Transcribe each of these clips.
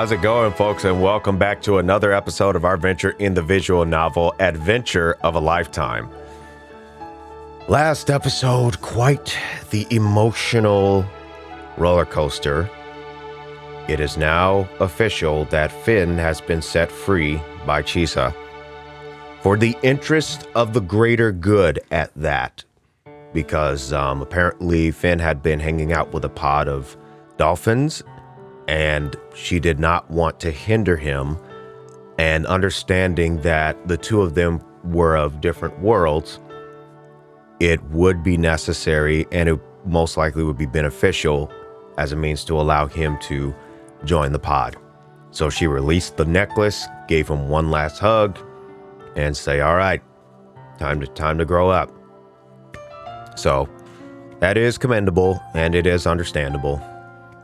how's it going, folks? And welcome back to another episode of our venture in the visual novel, Adventure of a Lifetime. Last episode, quite the emotional roller coaster. It is now official that Finn has been set free by Chisa. For the interest of the greater good at that. Because apparently Finn had been hanging out with a pod of dolphins, and she did not want to hinder him, and understanding that the two of them were of different worlds, it would be necessary and it most likely would be beneficial as a means to allow him to join the pod. So she released the necklace, gave him one last hug, and say, all right, time to grow up. So that is commendable and it is understandable.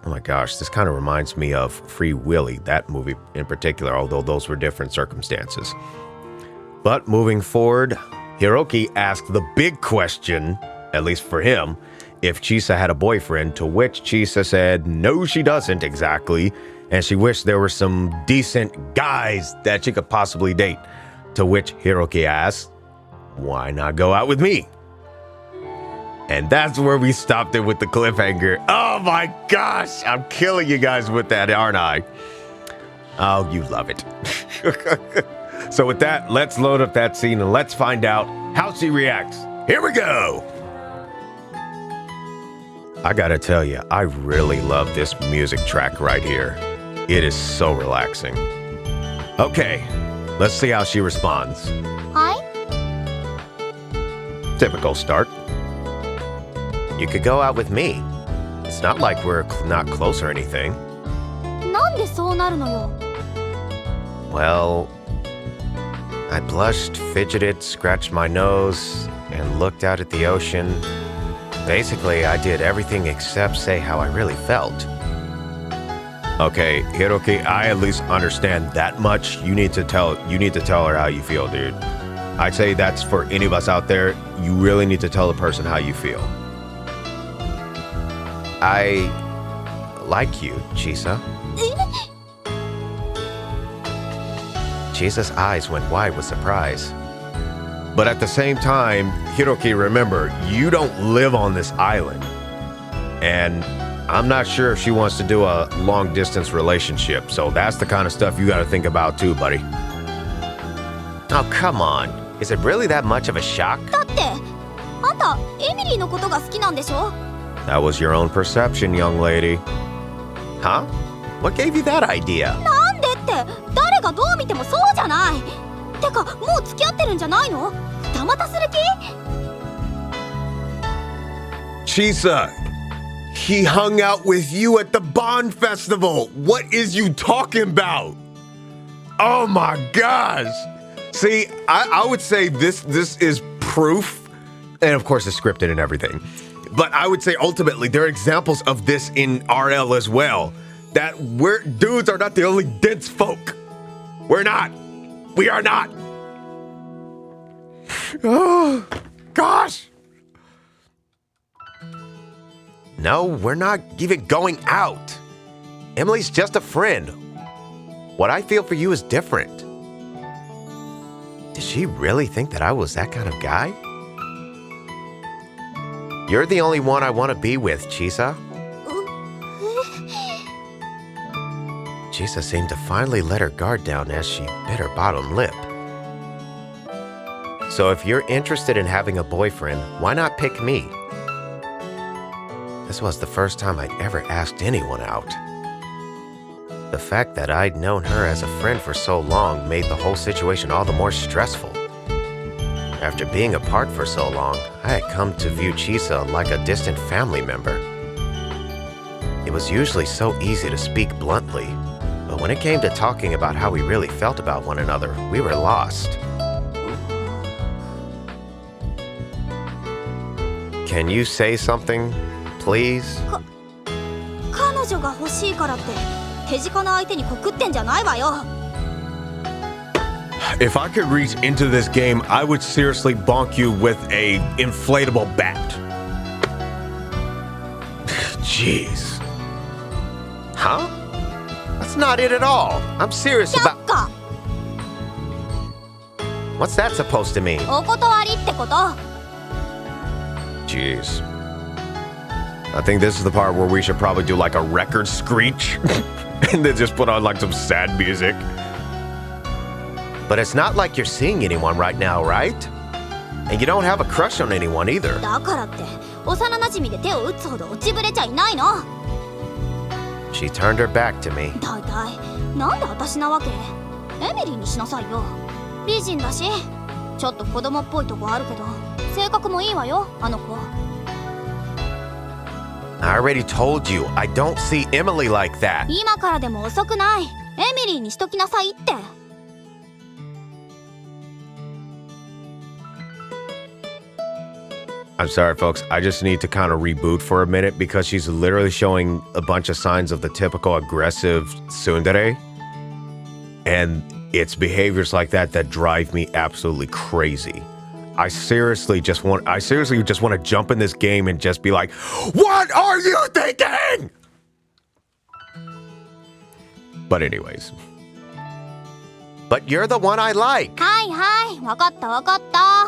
Oh my gosh, this kind of reminds me of Free Willy, that movie in particular, although those were different circumstances. But moving forward, Hiroki asked the big question, at least for him, if Chisa had a boyfriend, to which Chisa said, no, she doesn't exactly, and she wished there were some decent guys that she could possibly date. To which Hiroki asked, why not go out with me? And that's where we stopped it with the cliffhanger. Oh my gosh, I'm killing you guys with that, aren't I? Oh, you love it. So with that, let's load up that scene and let's find out how she reacts. Here we go. I gotta tell you, I really love this music track right here. It is so relaxing. Okay, let's see how she responds. Hi. Typical start. You could go out with me. It's not like we're not close or anything. なんでそうなるのよ。 Well, I blushed, fidgeted, scratched my nose, and looked out at the ocean. Basically, I did everything except say how I really felt. Okay, Hiroki, I at least understand that much. You need to tell her how you feel, dude. I'd say that's for any of us out there. You really need to tell the person how you feel. I like you, Chisa. Chisa's eyes went wide with surprise. But at the same time, Hiroki, remember, you don't live on this island. And I'm not sure if she wants to do a long-distance relationship, so that's the kind of stuff you gotta think about too, buddy. Oh, come on. Is it really that much of a shock? だって、あんたエミリーのことが好きなんでしょ? That was your own perception, young lady. Huh? What gave you that idea? なんでって、誰がどう見てもそうじゃない。てか、もう付き合ってるんじゃないの？二股する気？ Chisa, he hung out with you at the Bond Festival. What is you talking about? Oh my gosh. See, I would say this is proof, and of course it's scripted and everything. But I would say ultimately there are examples of this in RL as well. That dudes are not the only dense folk. We're not. We are not. Oh, gosh. No, we're not even going out. Emily's just a friend. What I feel for you is different. Did she really think that I was that kind of guy? You're the only one I want to be with, Chisa. Chisa seemed to finally let her guard down as she bit her bottom lip. So if you're interested in having a boyfriend, why not pick me? This was the first time I'd ever asked anyone out. The fact that I'd known her as a friend for so long made the whole situation all the more stressful. After being apart for so long, I had come to view Chisa like a distant family member. It was usually so easy to speak bluntly, but when it came to talking about how we really felt about one another, we were lost. Can you say something, please? 彼女が欲しいからって手近な相手に告ってんじゃないわよ。 If I could reach into this game, I would seriously bonk you with a inflatable bat. Jeez. Huh? That's not it at all. I'm serious 却 about... 下 What's that supposed to mean? お断りってこと。 Jeez. I think this is the part where we should probably do like a record screech and then just put on like some sad music. But it's not like you're seeing anyone right now, right? And you don't have a crush on anyone either. だからって幼馴染で手を打つほど落ちぶれちゃいないの。 She turned her back to me. だいたいなんで私なわけ。エミリーにしなさいよ。美人だしちょっと子供っぽいとこあるけど性格もいいわよあの子。 I already told you, I don't see Emily like that. 今からでも遅くない。エミリーにしときなさいって。 I'm sorry, folks. I just need to kind of reboot for a minute because she's literally showing a bunch of signs of the typical aggressive tsundere. And it's behaviors like that that drive me absolutely crazy. I seriously just want to jump in this game and just be like, what are you thinking? But anyways. But you're the one I like. はいはい、わかったわかった。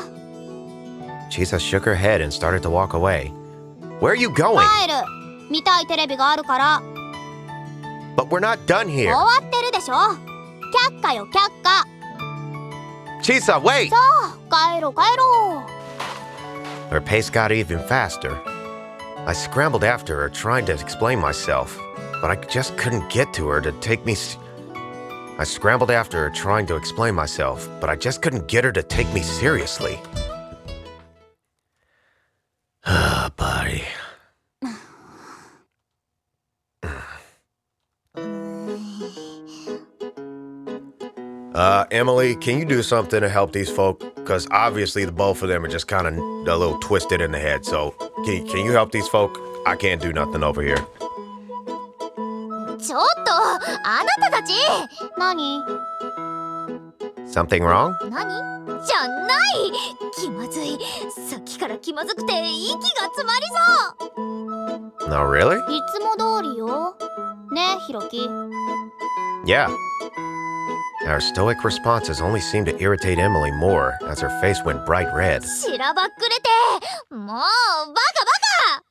Chisa shook her head and started to walk away. Where are you going? 帰る。見たいテレビがあるから。 But we're not done 終 here. わってるでしょ。却下よ却下。 Chisa, wait! さあ、帰ろう帰ろう。 Her pace got even faster. I scrambled after her, trying to explain myself, but I just couldn't get to her to take me... I scrambled after her, trying to explain myself, but I just couldn't get her to take me seriously. Ah, buddy. Emily, can you do something to help these folk? Because obviously the both of them are just kind of a little twisted in the head. So can you help these folk? I can't do nothing over here. ちょっとあなたたち。何 Something wrong? 何じゃない。気まずい。さっきから気まずくて息が詰まりそう。 No, really? いつも通りよ。ねえ、ヒロキ。 Yeah. Our stoic responses only seemed to irritate Emily more as her face went bright red. しらばっくれて。もうバカバカ。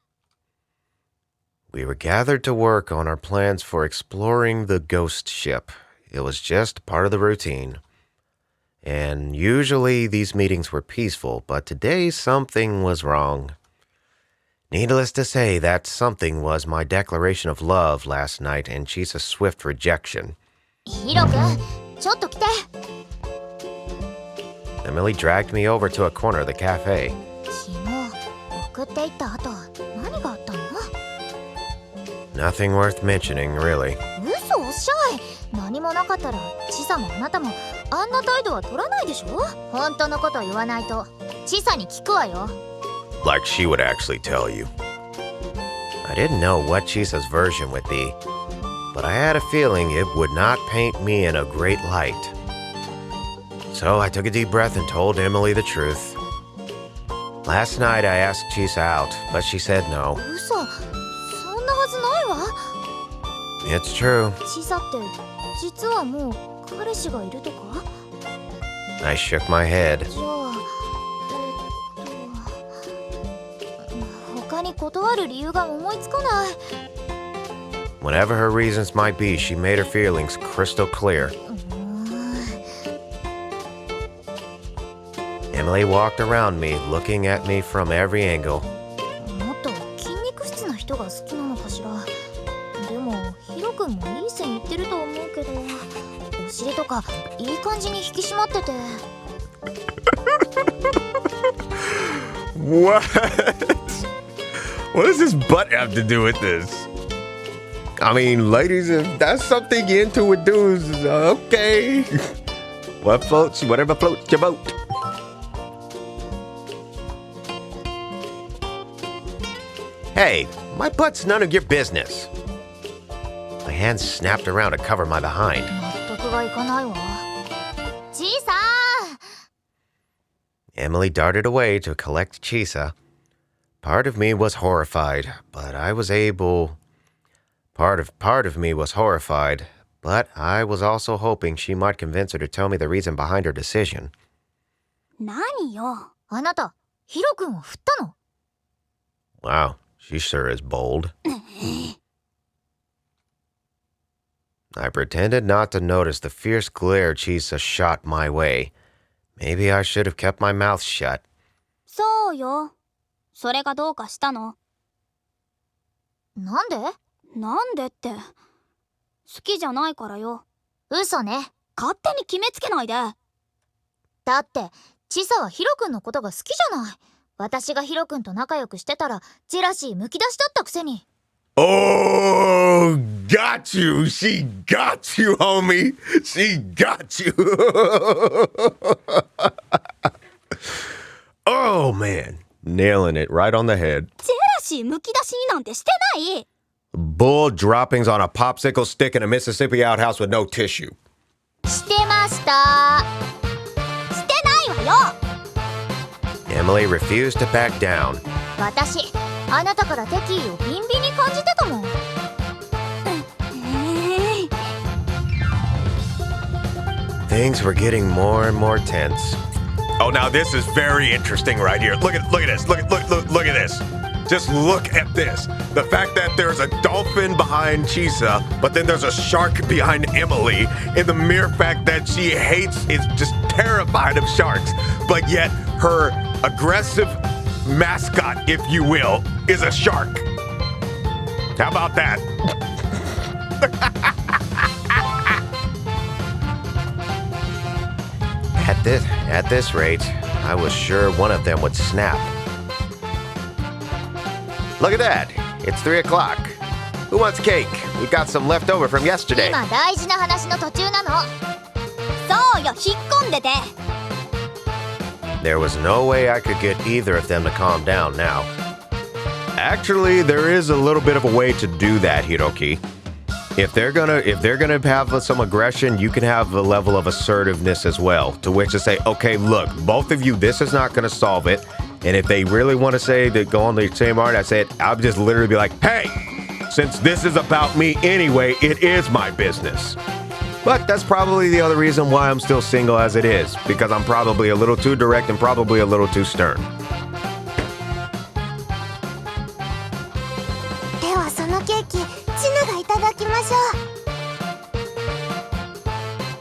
We were gathered to work on our plans for exploring the ghost ship. It was just part of the routine. And usually these meetings were peaceful, but today something was wrong. Needless to say, that something was my declaration of love last night and Chisa's swift rejection. ヒロ君、ちょっと来て。 Emily dragged me over to a corner of the cafe. 昨日送っていった後、何があったの？ Nothing worth mentioning, really. 嘘おっしゃい。何もなかったら、チサもあなたもあんな態度は取らないでしょ。本当のこと言わないと、チサに聞くわよ。 Like she would actually tell you. I didn't know what Chisa's version would be, but I had a feeling it would not paint me in a great light. So I took a deep breath and told Emily the truth. Last night I asked Chisa out, but she said no. 嘘、そんなはずないわ。 It's true. チサって実はもう彼氏がいるとか？ I shook my head. じゃあ、他に断る理由が思いつかない。 Whatever her reasons might be, she made her feelings crystal clear. Emily walked around me, looking at me from every angle. もっと筋肉質な人が好きなのかしら。でもヒロ君もいい線いってると思うけど、お尻とかいい感じに引き締まってて。What? What does this butt have to do with this? I mean, ladies, if that's something you're into with dudes, okay. Whatever floats your boat. Hey, my butt's none of your business. My hands snapped around to cover my behind. 納得がいかないわ。チーサー。 Emily darted away to collect Chisa. Part of me was horrified, but I was able... Part of me was horrified, but I was also hoping she might convince her to tell me the reason behind her decision. 何よ。あなた、ヒロ君を振ったの？ Wow, she sure is bold. I pretended not to notice the fierce glare Chisa shot my way. Maybe I should have kept my mouth shut. そうよ。それがどうかしたの？なんで？なんでって。好きじゃないからよ。嘘ね。勝手に決めつけないで。だって、チサはヒロ君のことが好きじゃない。私がヒロ君と仲良くしてたら、ジェラシーむき出しだったくせに。Oh, got you. She got you, homie. She got you. Oh, man. Nailing it right on the head. ジェラシーむき出しになんてしてない。Bull droppings on a popsicle stick in a Mississippi outhouse with no tissue. してました。してないわよ。Emily refused to back down. 私、あなたから敵意をビンビンに感じてたもん。Things were getting more and more tense. Oh, now this is very interesting right here. Look at this. Look at this. Just look at this. The fact that there's a dolphin behind Chisa, but then there's a shark behind Emily, and the mere fact that she is just terrified of sharks, but yet her aggressive mascot, if you will, is a shark. How about that? At this rate, I was sure one of them would snap. Look at that. It's 3 o'clock. Who wants cake? We've got some left over from yesterday. 今大事な話の途中なの。そうよ、引っ込んでて。There was no way I could get either of them to calm down now. Actually, there is a little bit of a way to do that, Hiroki. If they're gonna have some aggression, you can have a level of assertiveness as well, to which to say, okay, look, both of you, this is not gonna solve it. And if they really want to say that go on the same art, I'll just literally be like, hey, since this is about me anyway, it is my business. But that's probably the other reason why I'm still single as it is, because I'm probably a little too direct and probably a little too stern. ではそのケーキ、チヌがいただきましょ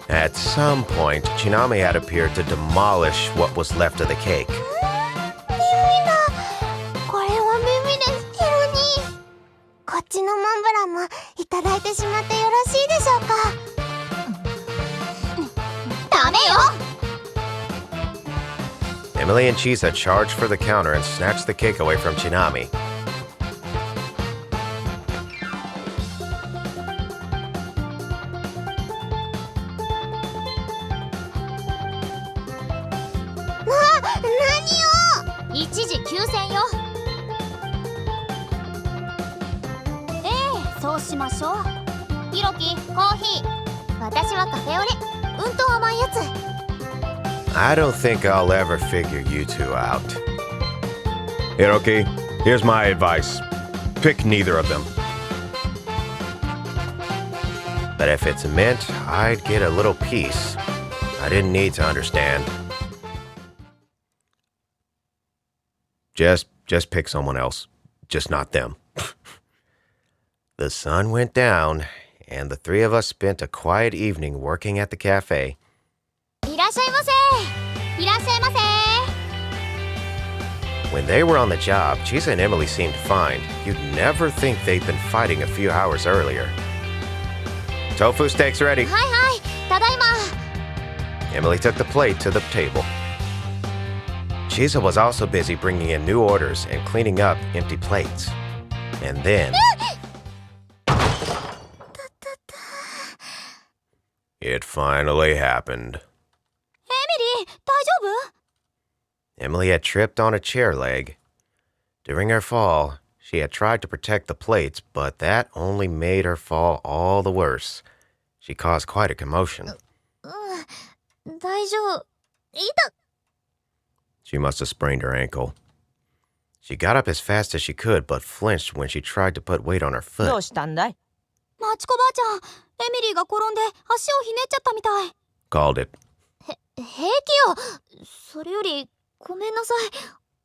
う。At some point, Chinami had appeared to demolish what was left of the cake. これは耳です、ヒロニー。こっちのモンブランもいただいてしまってよろしいでしょうか。ダメよ。Emily and Chisa charged for the counter and snatched the cake away from Chinami. I don't think I'll ever figure you two out. Hiroki, here's my advice. Pick neither of them. But if it's meant I'd get a little peace, I didn't need to understand. Just pick someone else. Just not them. The sun went down, and the three of us spent a quiet evening working at the cafe. いらっしゃいませ。いらっしゃいませ。 When they were on the job, Chisa and Emily seemed fine. You'd never think they'd been fighting a few hours earlier. Tofu steak's ready. はいはい、ただいま。 Emily took the plate to the table. Chisa was also busy bringing in new orders and cleaning up empty plates. And then... It finally happened. Emily, 大丈夫? Emily had tripped on a chair leg. During her fall, she had tried to protect the plates, but that only made her fall all the worse. She caused quite a commotion. 大丈夫。痛っ。 She must have sprained her ankle. She got up as fast as she could, but flinched when she tried to put weight on her foot. どうしたんだい? ママチコばあちゃん、エミリーが転んで足をひねっちゃったみたい。Called it. 平気よ。それよりごめんなさい。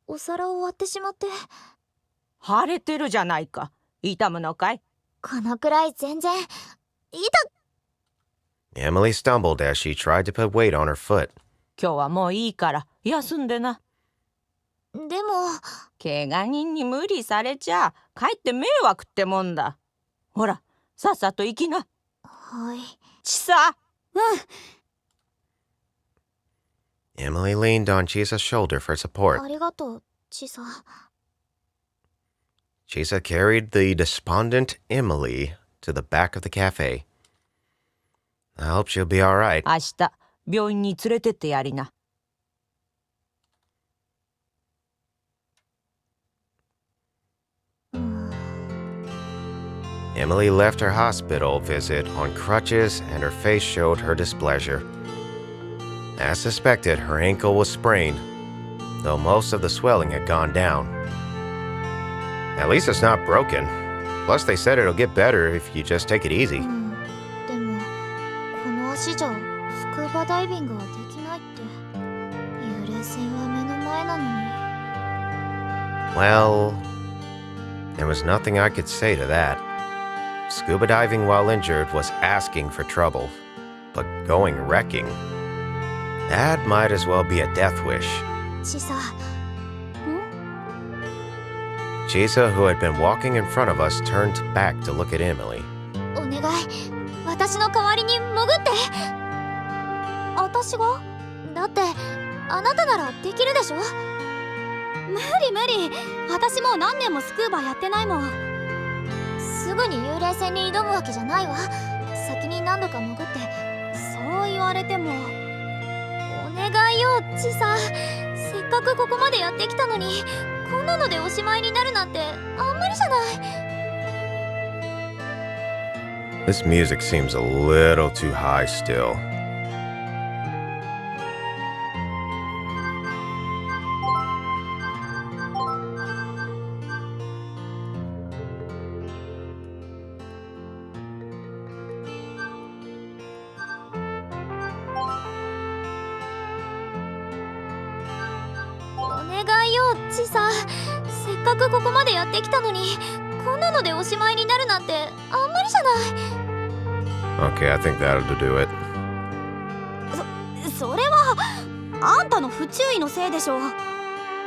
お皿を割ってしまって。腫れてるじゃないか。痛むのかい？このくらい全然。Emily stumbled as she tried to put weight on her foot. 今日はもういいから休んでな。でも怪我人に無理されちゃかえって迷惑ってもんだ。ほらさっさと行きな。はい。ちさ。Emily leaned on Chisa's shoulder for support. ありがとう、チサ。Chisa carried the despondent Emily to the back of the cafe. I hope she'll be all right. 明日病院に連れてってやりな。Emily left her hospital visit on crutches and her face showed her displeasure. As suspected, her ankle was sprained, though most of the swelling had gone down. At least it's not broken. Plus, they said it'll get better if you just take it easy. でもこの足じゃスクーバダイビングはできないって。幽霊船は目の前なのに。Well, there was nothing I could say to that. Scuba diving while injured was asking for trouble, but going wrecking, that might as well be a death wish. チサ。Chisa, who had been walking in front of us, turned back to look at Emily. お願い、私の代わりに潜って。私が？だってあなたならできるでしょ。無理無理、私もう何年もスクーバやってないもん。すぐに幽霊船に挑むわけじゃないわ。先に何度か潜って。そう言われても。お願いよ、チサ。せっかくここまでやってきたのに、こんなのでおしまいになるなんてあんまりじゃない。 This music seems a little too high still. Okay, I think that'll do it. それはあんたの不注意のせいでしょ。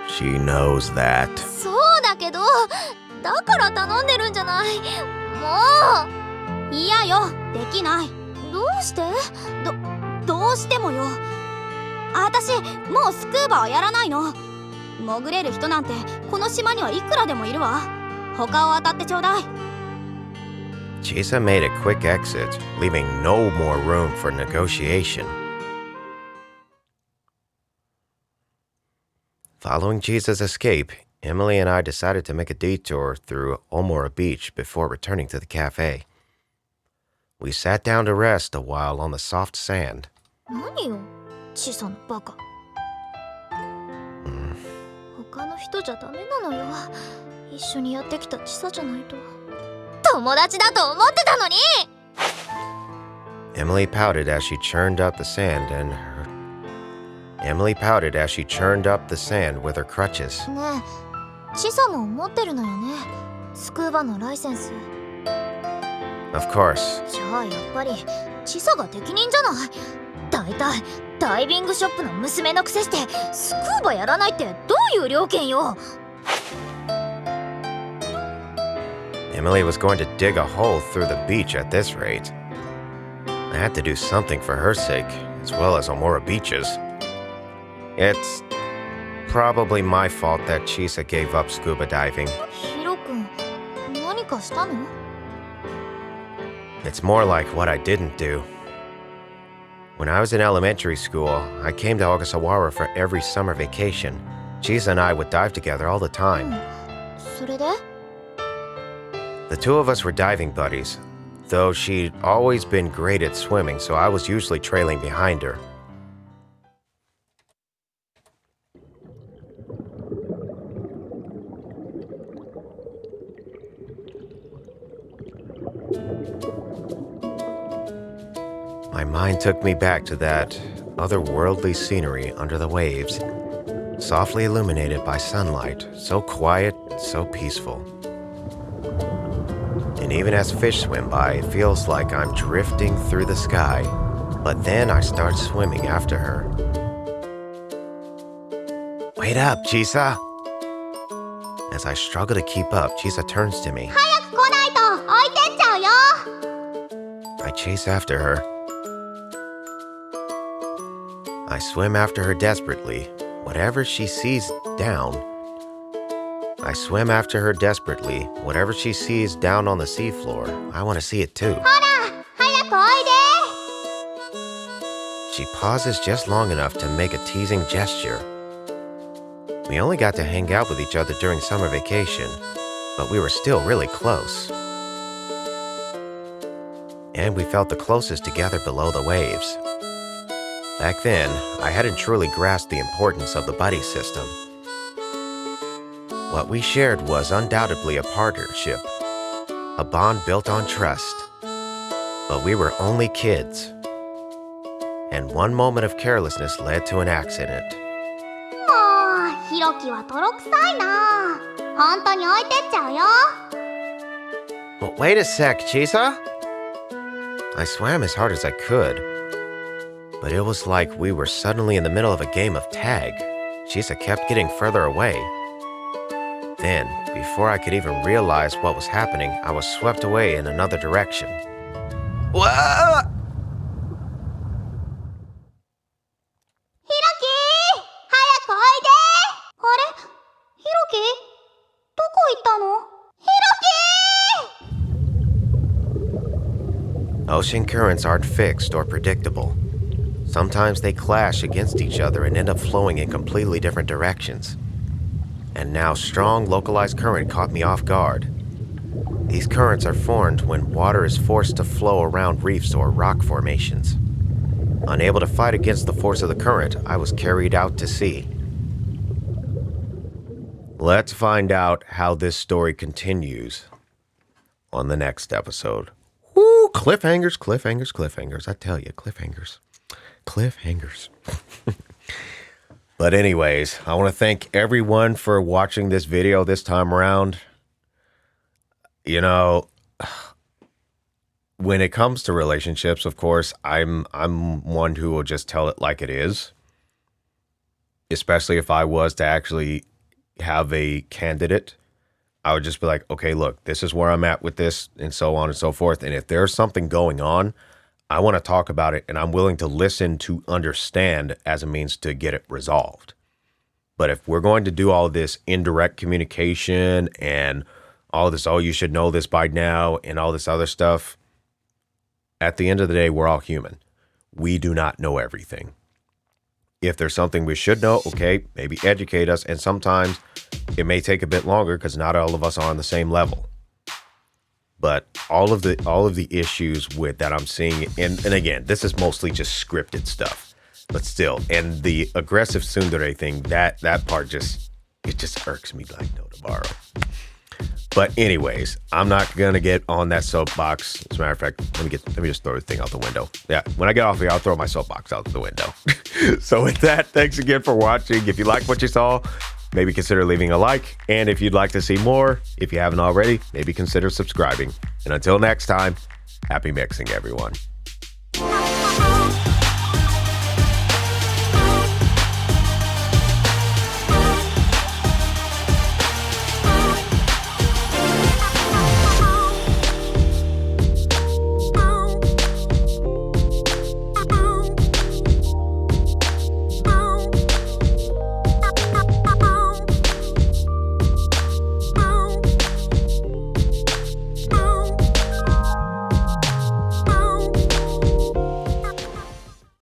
She knows that. そうだけど、だから頼んでるんじゃない。もう嫌よ、できない。どうして？どうしてもよ。私もうスクーバはやらないの。潜れる人なんてこの島にはいくらでもいるわ。他を当たってちょうだい。 Chisa made a quick exit, leaving no more room for negotiation. Following Chisa's escape, Emily and I decided to make a detour through Omura Beach before returning to the cafe. We sat down to rest a while on the soft sand. 何よ、チサのバカ。他の人じゃダメなのよ。一緒にやってきたチサじゃないと。友達だと思ってたのに。 Emily pouted as she churned up the sand with her crutches. ねえ、チサも持ってるのよね、スクーバのライセンス。 Of course. じゃあやっぱりチサが適任じゃない。だいたいダイビングショップの娘のくせしてスクーバやらないってどういう了見よ。 Emily was going to dig a hole through the beach at this rate. I had to do something for her sake, as well as Omura Beach's. It's probably my fault that Chisa gave up scuba diving. ヒロ君、何かしたの？ It's more like what I didn't do. When I was in elementary school, I came to Ogasawara for every summer vacation. Chisa and I would dive together all the time. それで？ The two of us were diving buddies, though she'd always been great at swimming, so I was usually trailing behind her. My mind took me back to that otherworldly scenery under the waves, softly illuminated by sunlight, so quiet and so peaceful. And even as fish swim by, it feels like I'm drifting through the sky, but then I start swimming after her. Wait up, Chisa! As I struggle to keep up, Chisa turns to me. 早く来ないと置いてっちゃうよ。 I chase after her. I swim after her desperately. Whatever she sees down. I swim after her desperately. Whatever she sees down on the seafloor, I want to see it too. ほら、早くおいで。 She pauses just long enough to make a teasing gesture. We only got to hang out with each other during summer vacation, but we were still really close. And we felt the closest together below the waves. Back then, I hadn't truly grasped the importance of the buddy system. What we shared was undoubtedly a partnership, a bond built on trust. But we were only kids. And one moment of carelessness led to an accident. もう、ひろきは泥臭いな。本当に置いてっちゃうよ。 Well, wait a sec, Chisa. I swam as hard as I could, but it was like we were suddenly in the middle of a game of tag. Chisa kept getting further away. Then, before I could even realize what was happening, I was swept away in another direction. Whoa! ひろき、早くおいで。あれ、ひろき、どこ行ったの？ひろき！ Ocean currents aren't fixed or predictable. Sometimes they clash against each other and end up flowing in completely different directions. And now strong localized current caught me off guard. These currents are formed when water is forced to flow around reefs or rock formations. Unable to fight against the force of the current, I was carried out to sea. Let's find out how this story continues on the next episode. Woo! Cliffhangers, cliffhangers, cliffhangers. I tell you, cliffhangers. Cliffhangers. But anyways, I want to thank everyone for watching this video this time around. You know, when it comes to relationships, of course, I'm one who will just tell it like it is. Especially if I was to actually have a candidate, I would just be like, okay, look, this is where I'm at with this, and so on and so forth. And if there's something going on, I want to talk about it, and I'm willing to listen to understand as a means to get it resolved. But if we're going to do all this indirect communication and all this, oh, you should know this by now, and all this other stuff, at the end of the day, we're all human. We do not know everything. If there's something we should know, okay, maybe educate us. And sometimes it may take a bit longer because not all of us are on the same level. But all of the issues with that I'm seeing, and again, this is mostly just scripted stuff, but still, and the aggressive tsundere thing, that part just irks me like no tomorrow. But anyways, I'm not gonna get on that soapbox. As a matter of fact, let me just throw the thing out the window. Yeah, when I get off here, I'll throw my soapbox out the window. So with that, thanks again for watching. If you like what you saw, maybe consider leaving a like. And if you'd like to see more, if you haven't already, maybe consider subscribing. And until next time, happy mixing, everyone.